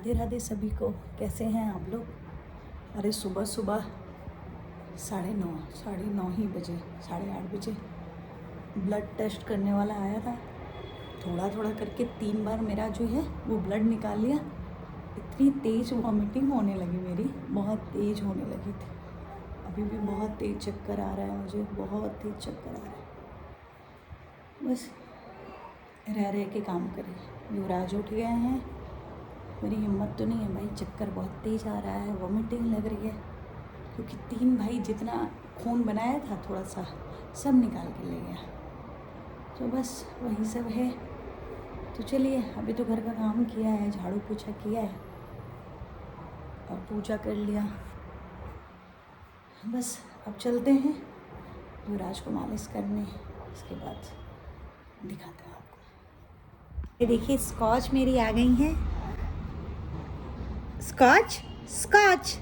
राधे राधे सभी को। कैसे हैं आप लोग? अरे सुबह सुबह 9:30 ही बजे, 8:30 बजे ब्लड टेस्ट करने वाला आया था। थोड़ा थोड़ा करके 3 बार मेरा जो है वो ब्लड निकाल लिया। इतनी तेज़ वॉमिटिंग होने लगी मेरी, बहुत तेज़ होने लगी थी। अभी भी बहुत तेज़ चक्कर आ रहा है मुझे, बहुत तेज़ चक्कर आ रहा है। बस रह रह के काम करें। युवराज उठ गए हैं, मेरी हिम्मत तो नहीं है भाई। चक्कर बहुत तेज़ आ रहा है, वॉमिटिंग लग रही है, क्योंकि 3 भाई जितना खून बनाया था थोड़ा सा सब निकाल के ले गया। तो बस वही सब है। तो चलिए, अभी तो घर का काम किया है, झाड़ू पोछा किया है और पूजा कर लिया। बस अब चलते हैं युवराज को मालिश करने, इसके बाद दिखाते हैं आपको। ये देखिए, स्कॉच मेरी आ गई हैं। स्कॉच स्कॉच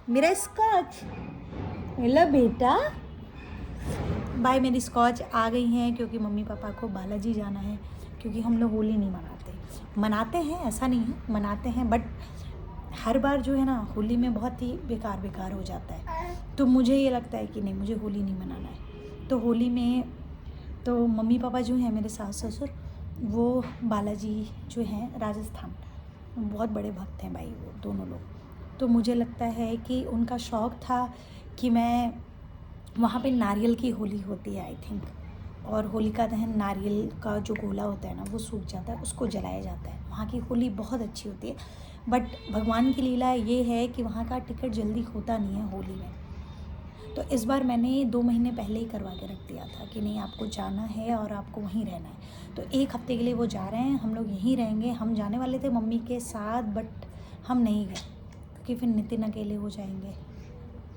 मेरा स्कॉच, हेलो बेटा। भाई मेरी स्कॉच आ गई हैं, क्योंकि मम्मी पापा को बालाजी जाना है। क्योंकि हम लोग होली नहीं मनाते हैं, ऐसा नहीं है, मनाते हैं, बट हर बार जो है ना होली में बहुत ही बेकार हो जाता है। तो मुझे ये लगता है कि नहीं, मुझे होली नहीं मनाना है। तो होली में तो मम्मी पापा जो हैं, मेरे सास ससुर, वो बालाजी जो हैं राजस्थान, बहुत बड़े भक्त हैं भाई वो दोनों लोग। तो मुझे लगता है कि उनका शौक़ था कि मैं वहाँ पे नारियल की होली होती है आई थिंक, और होलिका दहन नारियल का जो गोला होता है ना वो सूख जाता है, उसको जलाया जाता है। वहाँ की होली बहुत अच्छी होती है, बट भगवान की लीला ये है कि वहाँ का टिकट जल्दी होता नहीं है होली में। तो इस बार मैंने 2 महीने पहले ही करवा के रख दिया था कि नहीं, आपको जाना है और आपको वहीं रहना है। तो 1 हफ्ते के लिए वो जा रहे हैं, हम लोग यहीं रहेंगे। हम जाने वाले थे मम्मी के साथ, बट हम नहीं गए क्योंकि फिर नितिन अकेले हो जाएंगे।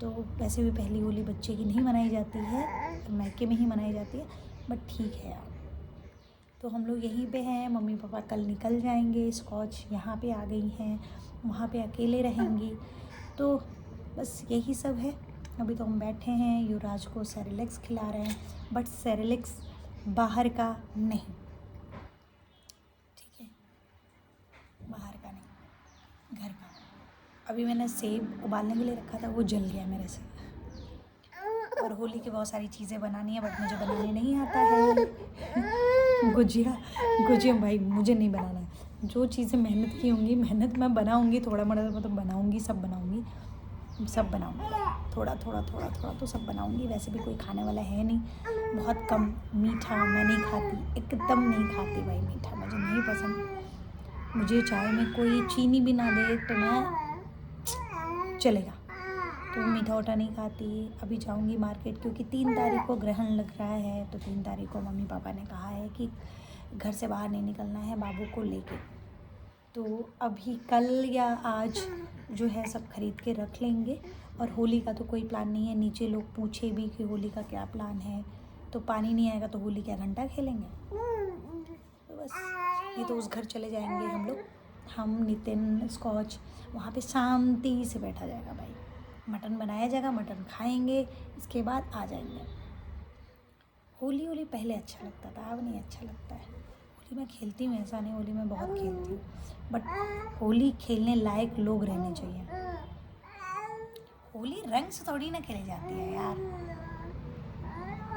तो वैसे भी पहली होली बच्चे की नहीं मनाई जाती है, मायके में ही मनाई जाती है, बट ठीक है यार। तो हम लोग यहीं पे हैं, मम्मी पापा कल निकल जाएंगे। स्कॉच यहाँ पे आ गई हैं, वहाँ पे अकेले रहेंगी। तो बस यही सब है। अभी तो हम बैठे हैं, युवराज को सेरेलेक्स खिला रहे हैं, बट सेरेलेक्स बाहर का नहीं, ठीक है, बाहर का नहीं, घर का। अभी मैंने सेब उबालने के लिए रखा था, वो जल गया मेरे से। और होली की बहुत सारी चीज़ें बनानी है, बट मुझे बनाने नहीं आता है। गुजिया भाई मुझे नहीं बनाना है। जो चीज़ें मेहनत की होंगी, मेहनत मैं बनाऊंगी, थोड़ा मोड़ा मतलब बनाऊंगी, सब बनाऊंगी, थोड़ा थोड़ा तो सब बनाऊंगी। वैसे भी कोई खाने वाला है नहीं, बहुत कम। मीठा मैं नहीं खाती, एकदम नहीं खाती भाई, मीठा मुझे नहीं पसंद। मुझे चाय में कोई चीनी भी ना दे तो मैं चलेगा। तो मीठा उठा नहीं खाती। अभी जाऊंगी मार्केट, क्योंकि 3 तारीख को ग्रहण लग रहा है। तो 3 तारीख को मम्मी पापा ने कहा है कि घर से बाहर नहीं निकलना है बाबू को लेके। तो अभी कल या आज जो है सब खरीद के रख लेंगे। और होली का तो कोई प्लान नहीं है। नीचे लोग पूछे भी कि होली का क्या प्लान है, तो पानी नहीं आएगा तो होली क्या घंटा खेलेंगे? तो बस ये तो उस घर चले जाएंगे हम लोग, हम नितिन स्कॉच, वहाँ पे शांति से बैठा जाएगा भाई। मटन बनाया जाएगा, मटन खाएंगे, इसके बाद आ जाएंगे। होली पहले अच्छा लगता था, अब नहीं अच्छा लगता है। होली मैं खेलती हूँ, ऐसा नहीं, होली मैं बहुत खेलती हूँ, बट होली खेलने लायक लोग रहने चाहिए। होली रंग से थोड़ी ना खेली जाती है यार।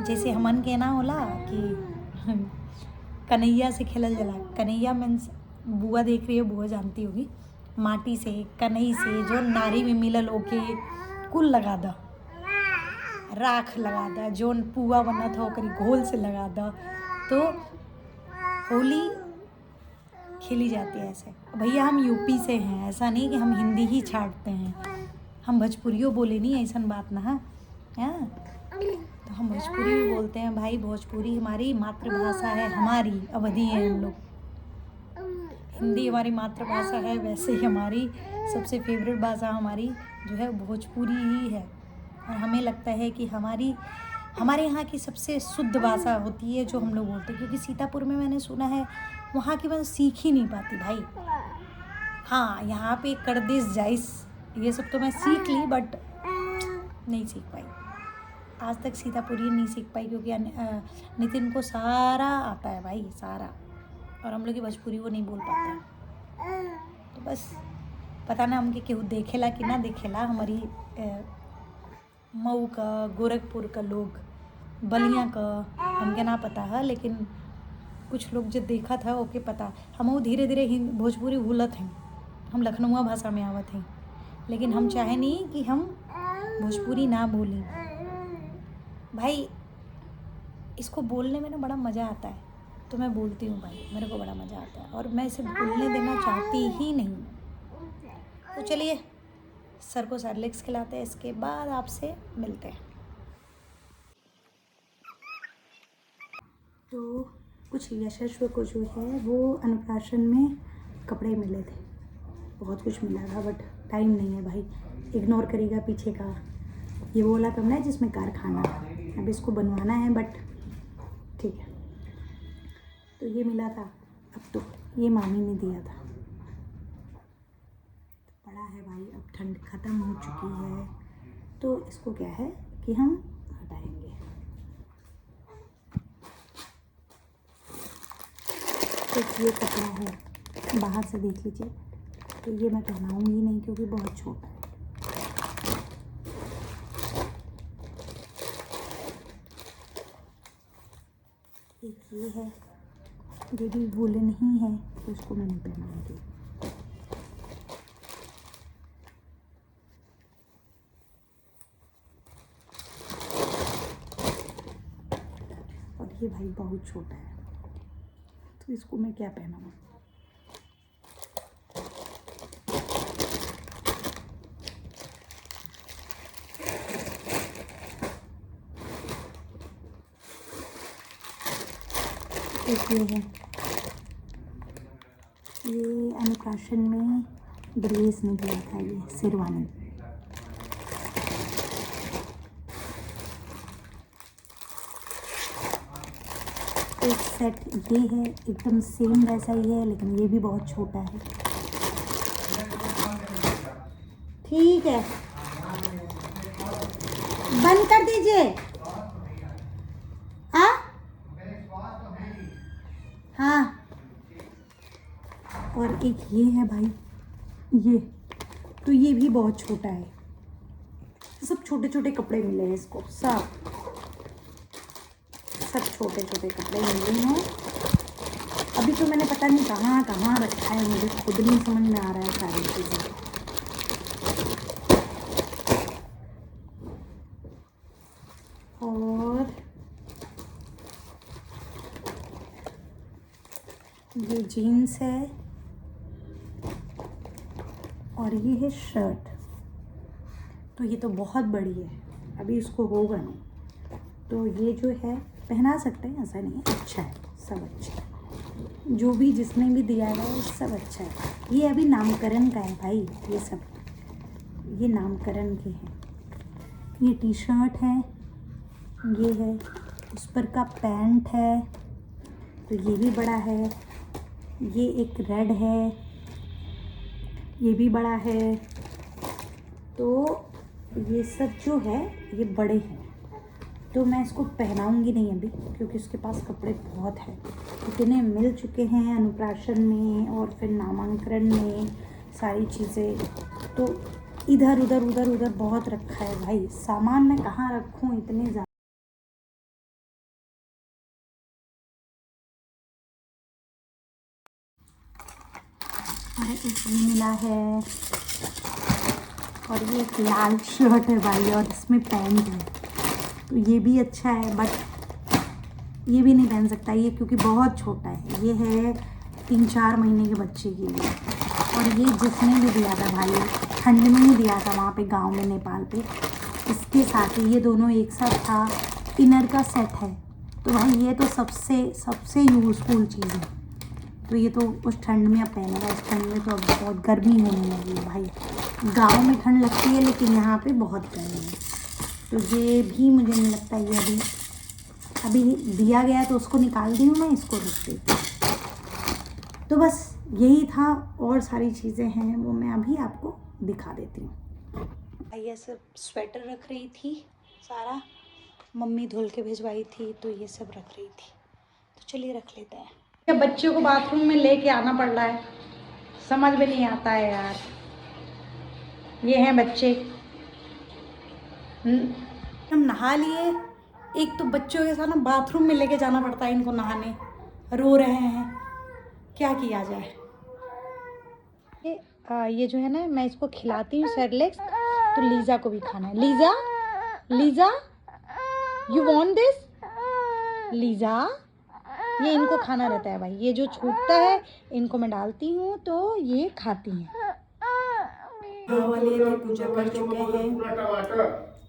जैसे हमन के ना होला कि कन्हैया से खेलल जला। कन्हैया मीन्स बुआ देख रही है, बुआ जानती होगी। माटी से, कन्हई से, जो नारी में मिलल ओके कुल लगा दा, राख लगा दा, जो पुआ बना था ओकरी घोल से लगा दा। तो होली खेली जाती है ऐसे। भैया हम यूपी से हैं, ऐसा नहीं कि हम हिंदी ही छाटते हैं, हम भोजपुरियों बोले नहीं, ऐसा बात ना है। तो हम भोजपुरी भी बोलते हैं भाई। भोजपुरी हमारी मातृभाषा है, हमारी अवधि है हम लोग। हिंदी हमारी मातृभाषा है, वैसे ही हमारी सबसे फेवरेट भाषा हमारी जो है भोजपुरी ही है। और हमें लगता है कि हमारे यहाँ की सबसे शुद्ध भाषा होती है जो हम लोग बोलते हैं। क्योंकि सीतापुर में मैंने सुना है वहाँ की मैं सीख ही नहीं पाती भाई। हाँ, यहाँ पे करदिस जाइस ये सब तो मैं सीख ली, बट नहीं सीख पाई आज तक। सीतापुरी नहीं सीख पाई, क्योंकि नितिन को सारा आता है भाई, सारा। और हम लोग की भोजपुरी वो नहीं बोल पाता। तो बस पता ना हमके केहू देखेला कि ना देखेला। हमारी मऊ का, गोरखपुर का लोग, बलिया का, हमके ना पता है, लेकिन कुछ लोग जो देखा था ओके पता। हम धीरे धीरे भोजपुरी भूलत हैं, हम लखनऊ भाषा में आवत हैं, लेकिन हम चाहे नहीं कि हम भोजपुरी ना बोलें। भाई इसको बोलने में ना बड़ा मज़ा आता है, तो मैं बोलती हूँ भाई, मेरे को बड़ा मज़ा आता है और मैं इसे भूलने देना चाहती ही नहीं। तो चलिए सर को सेरेलैक्स खिलाते हैं, इसके बाद आपसे मिलते हैं। तो कुछ यशस्वी को जो है वो अन्नप्राशन में कपड़े मिले थे, बहुत कुछ मिला था, बट टाइम नहीं है भाई, इग्नोर करेगा पीछे का। ये वो वाला कमरा है जिसमें कारखाना है, अब इसको बनवाना है, बट ठीक है। तो ये मिला था, अब तो ये मामी ने दिया था। बड़ा है भाई, अब ठंड ख़त्म हो चुकी है, तो इसको क्या है कि हम हटाएंगे। तो ये कपड़ा है, बाहर से देख लीजिए, तो ये मैं पहनाऊँगी नहीं क्योंकि बहुत छोटा है। एक ये है, ये भी वूलन ही है, तो इसको मैं नहीं पहनाऊँगी। और ये भाई बहुत छोटा है, तो इसको मैं क्या पहनाऊँ। एक ये है, ये अन्नप्राशन में ड्रेस ने दिया था, ये शेरवानी। एक सेट ये है, एकदम सेम वैसा ही है, लेकिन ये भी बहुत छोटा है। ठीक है, बंद कर दीजिए। हाँ, और एक ये है भाई, ये तो ये भी बहुत छोटा है। सब छोटे छोटे कपड़े मिले हैं इसको, सब छोटे छोटे कपड़े मिले हैं। अभी तो मैंने पता नहीं कहाँ कहाँ रखा है, मुझे खुद नहीं समझ में आ रहा है सारी चीज़ें। और ये जीन्स है, और ये है शर्ट। तो ये तो बहुत बड़ी है, अभी इसको होगा नहीं, तो ये जो है पहना सकते हैं, ऐसा नहीं है। अच्छा है, सब अच्छा है, जो भी जिसने भी दिया है वो सब अच्छा है। ये अभी नामकरण का है भाई, ये सब ये नामकरण के हैं। ये टी शर्ट है, ये है, उस पर का पैंट है, तो ये भी बड़ा है। ये एक रेड है, ये भी बड़ा है। तो ये सब जो है ये बड़े हैं, तो मैं इसको पहनाऊंगी नहीं अभी, क्योंकि उसके पास कपड़े बहुत हैं। इतने मिल चुके हैं अन्नप्राशन में और फिर नामांकन में सारी चीज़ें, तो इधर उधर उधर उधर बहुत रखा है भाई, सामान मैं कहाँ रखूँ इतने ज़्यादा। और एक ये मिला है, और ये एक लाल शर्ट है भाई, और इसमें पैंट है, तो ये भी अच्छा है, बट ये भी नहीं पहन सकता ये, क्योंकि बहुत छोटा है। ये है 3-4 महीने के बच्चे के लिए। और ये जिसने भी दिया था भाई, ठंड में ही दिया था वहाँ पे गांव में, नेपाल पे, इसके साथ ही ये दोनों एक साथ था। इनर का सेट है, तो भाई ये तो सबसे यूज़फुल चीज़ है। तो ये तो उस ठंड में अब पहनेगा, इस ठंड में तो अब बहुत गर्मी होने लगी है भाई। गांव में ठंड लगती है, लेकिन यहाँ पे बहुत गर्मी है, तो ये भी मुझे नहीं लगता ये अभी दिया गया है, तो उसको निकाल दी हूँ मैं, इसको रख देती हूँ। तो बस यही था, और सारी चीज़ें हैं वो मैं अभी आपको दिखा देती हूँ। ये सब स्वेटर रख रही थी, सारा मम्मी धुल के भिजवाई थी, तो ये सब रख रही थी, तो चलिए रख लेते हैं। बच्चों को बाथरूम में लेके आना पड़ रहा है, समझ में नहीं आता है यार। ये हैं बच्चे। हम नहा लिए। एक तो बच्चों के साथ ना बाथरूम में लेके जाना पड़ता है इनको नहाने, रो रहे हैं, क्या किया जाए। ये जो है ना, मैं इसको खिलाती हूँ सेरेलैक्स, तो लीज़ा को भी खाना है। Lisa, Lisa, you want this? Lisa, ये इनको खाना रहता है भाई। ये जो छूटता है इनको मैं डालती हूँ तो ये खाती हैं। हाँ वाले पूजा कर चुके हैं,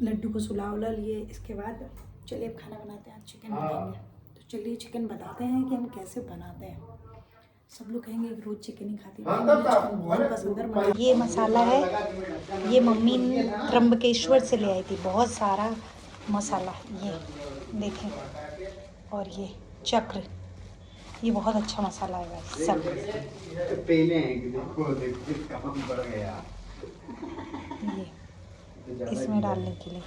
लड्डू को सुला उला लिए। इसके बाद चलिए अब खाना बनाते हैं, चिकन बनाएंगे। तो चलिए चिकन बताते हैं कि हम कैसे बनाते हैं। सब लोग कहेंगे कि रोज़ चिकन ही खाती है, मुझे चिकन बहुत पसंद है। ये मसाला है, ये मम्मी त्र्यंबकेश्वर से ले आई थी, बहुत सारा मसाला, ये देखें। और ये चक्र, ये बहुत अच्छा मसाला है भाई। सब ये इसमें डालने के लिए।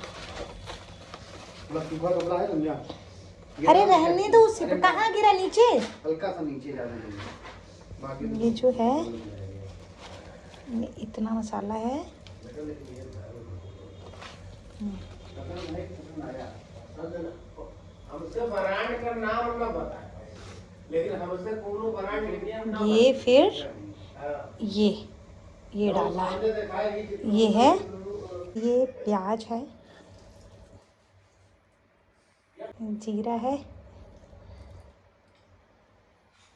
अरे रहने दो उसे, कहाँ गिरा? नीचे, हल्का सा नीचे डालना। ये जो है, ये इतना मसाला है। ये फिर ये डाला है, ये है, ये प्याज है, जीरा है,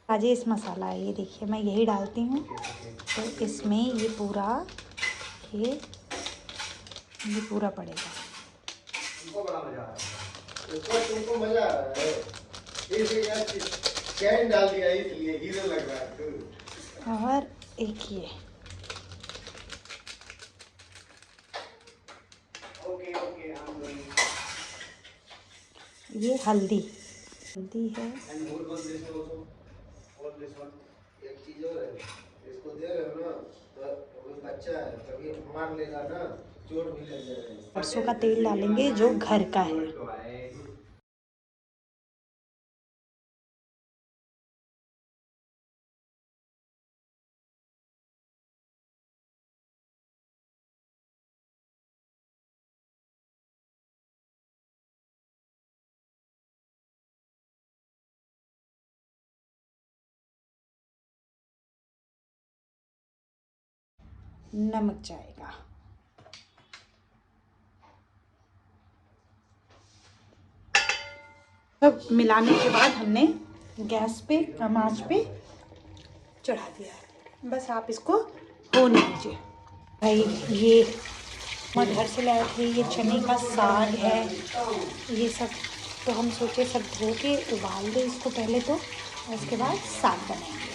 राजेश मसाला है। ये देखिए मैं यही डालती हूँ। तो इसमें ये पूरा ये पूरा पड़ेगा। तुमको मजा आ रहा है, चैन डाल दिया इसलिए हीरो लग रहा है। और एक ये ये हल्दी है। एक चीज और है, इसको दे रहे हो ना तो बच्चा है, कभी मार लेगा ना, चोट भी लग जाएगा। सरसों का तेल डालेंगे जो घर का है। नमक जाएगा। अब मिलाने के बाद हमने गैस पे कम आंच पे चढ़ा दिया है। बस आप इसको होने दीजिए। भाई ये मैं घर से लाए थे, ये चने का साग है, ये सब। तो हम सोचे सब धो के उबाल दें इसको पहले तो, और उसके बाद साग बनाएंगे।